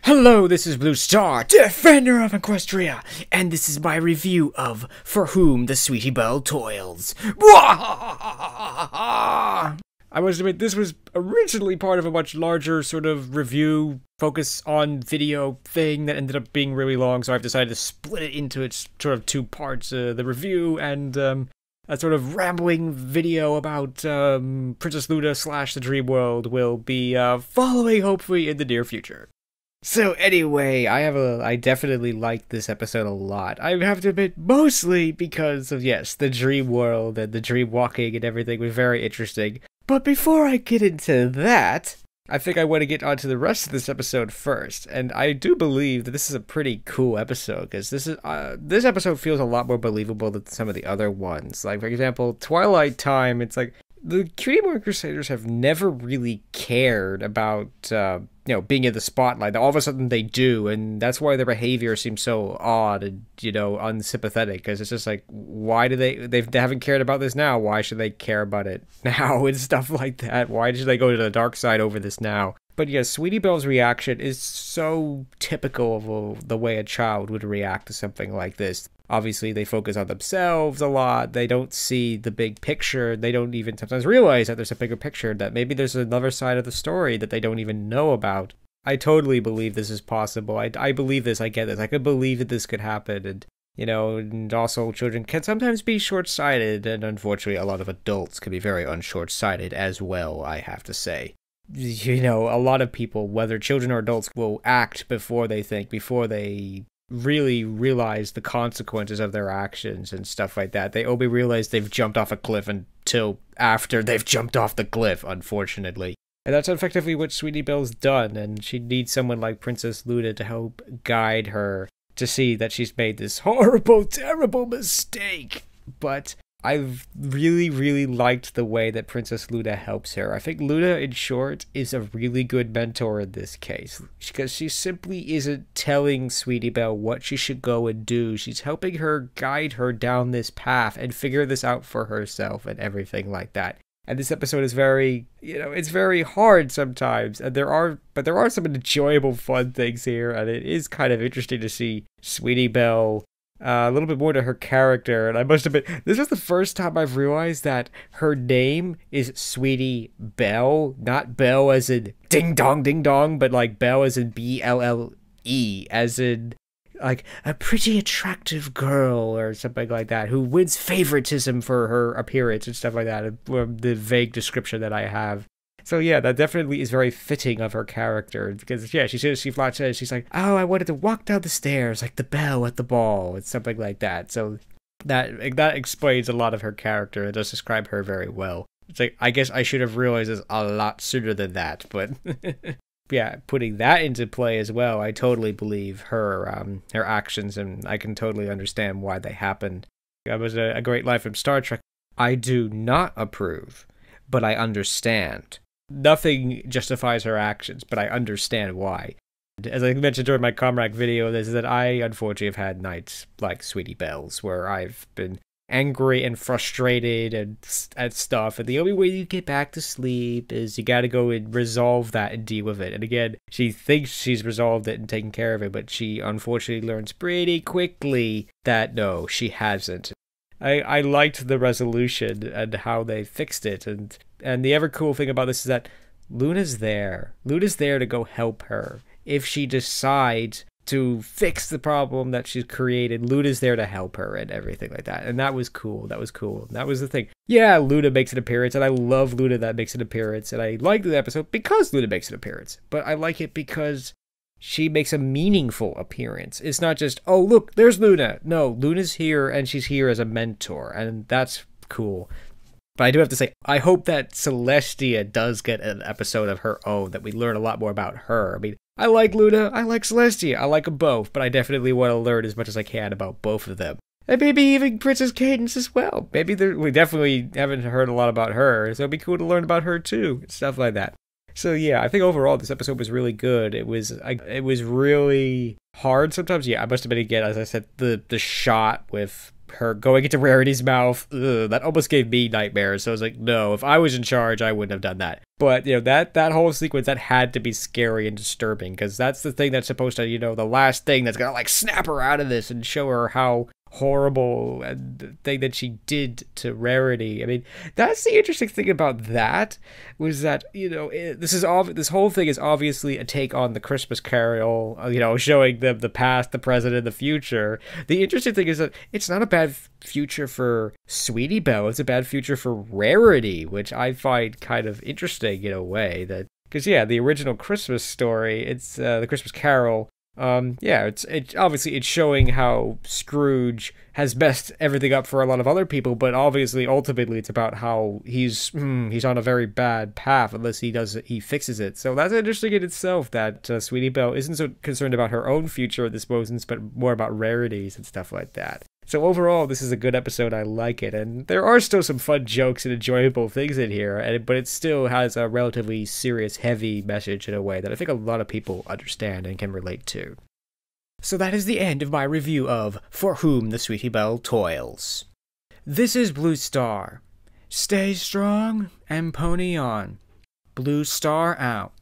Hello, this is Blue Star, Defender of Equestria, and this is my review of For Whom the Sweetie Belle Toils. I must admit, this was originally part of a much larger sort of review, focus on video thing that ended up being really long, so I've decided to split it into its sort of two parts, the review and a sort of rambling video about Princess Luna / the Dream World will be following hopefully in the near future. So anyway, I definitely liked this episode a lot. I have to admit, mostly because of, yes, the dream world and the dream walking and everything was very interesting. But before I get into that, I think I want to get onto the rest of this episode first. And I do believe that this is a pretty cool episode, because this episode feels a lot more believable than some of the other ones. Like, for example, Twilight Time, it's like, the Cutie Mark Crusaders have never really cared about, being in the spotlight. All of a sudden they do, and that's why their behavior seems so odd and, unsympathetic, because it's just like, why do they haven't cared about this now? Why should they care about it now and stuff like that? Why should they go to the dark side over this now? But yeah, Sweetie Belle's reaction is so typical of the way a child would react to something like this. Obviously, they focus on themselves a lot. They don't see the big picture. They don't even sometimes realize that there's a bigger picture, that maybe there's another side of the story that they don't even know about. I totally believe this is possible. I believe this. I get this. I could believe that this could happen. And, and also children can sometimes be short-sighted. And unfortunately, a lot of adults can be very unshort-sighted as well, I have to say. A lot of people, whether children or adults, will act before they think, before they really realize the consequences of their actions and stuff like that. They only realize they've jumped off a cliff until after they've jumped off the cliff, unfortunately. And that's effectively what Sweetie Belle's done, and she needs someone like Princess Luna to help guide her to see that she's made this horrible, terrible mistake. But I've really, really liked the way that Princess Luna helps her. I think Luna, in short, is a really good mentor in this case, because she simply isn't telling Sweetie Belle what she should go and do. She's helping her guide her down this path and figure this out for herself and everything like that. And this episode is very, it's very hard sometimes, and there are some enjoyable, fun things here, and it is kind of interesting to see Sweetie Belle a little bit more to her character. And I must admit, this is the first time I've realized that her name is Sweetie Belle, not Belle as in ding dong, but like Belle as in BLLE, as in like a pretty attractive girl or something like that, who wins favoritism for her appearance and stuff like that, the vague description that I have. So yeah, that definitely is very fitting of her character, because yeah, she flat says, she's like, oh, I wanted to walk down the stairs like the belle at the ball and something like that. So that explains a lot of her character. It does describe her very well. It's like, I guess I should have realized this a lot sooner than that, but yeah, putting that into play as well, I totally believe her actions, and I can totally understand why they happened. That was a great line from Star Trek. I do not approve, but I understand. Nothing justifies her actions, but I understand why. As I mentioned during my Comrack video, is that I unfortunately have had nights like Sweetie Belle's, where I've been angry and frustrated at stuff, and the only way you get back to sleep is you gotta go and resolve that and deal with it. And again, she thinks she's resolved it and taken care of it, but she unfortunately learns pretty quickly that no, she hasn't. I liked the resolution and how they fixed it, and the ever cool thing about this is that Luna's there. Luna's there to go help her. If she decides to fix the problem that she's created, Luna's there to help her and everything like that. And that was cool. That was the thing. Yeah, Luna makes an appearance, and I love Luna that makes an appearance, and I like the episode because Luna makes an appearance. But I like it because she makes a meaningful appearance. It's not just, oh, look, there's Luna. No, Luna's here, and she's here as a mentor, and that's cool. But I do have to say, I hope that Celestia does get an episode of her own, that we learn a lot more about her. I mean, I like Luna, I like Celestia, I like them both, but I definitely want to learn as much as I can about both of them. And maybe even Princess Cadance as well. Maybe we definitely haven't heard a lot about her, so it'd be cool to learn about her too, stuff like that. So yeah, I think overall this episode was really good. It was really hard sometimes. Yeah, I must admit again, as I said, the shot with her going into Rarity's mouth, that almost gave me nightmares. So I was like, no, if I was in charge, I wouldn't have done that. But, that whole sequence, that had to be scary and disturbing, because that's the thing that's supposed to, the last thing that's gonna, snap her out of this and show her how horrible thing that she did to Rarity. I mean, that's the interesting thing about that, was that, this whole thing is obviously a take on the Christmas Carol, showing them the past, the present, and the future. The interesting thing is that it's not a bad future for Sweetie Belle, it's a bad future for Rarity, which I find kind of interesting in a way, that, because the original Christmas story, it's the Christmas Carol, it's obviously it's showing how Scrooge has messed everything up for a lot of other people, but obviously ultimately it's about how he's on a very bad path unless he fixes it. So that's interesting in itself, that Sweetie Belle isn't so concerned about her own future at this moment, but more about Rarities and stuff like that. So overall, this is a good episode. I like it, and there are still some fun jokes and enjoyable things in here, but it still has a relatively serious, heavy message in a way that I think a lot of people understand and can relate to. So that is the end of my review of For Whom the Sweetie Belle Toils. This is Blue Star. Stay strong and pony on. Blue Star out.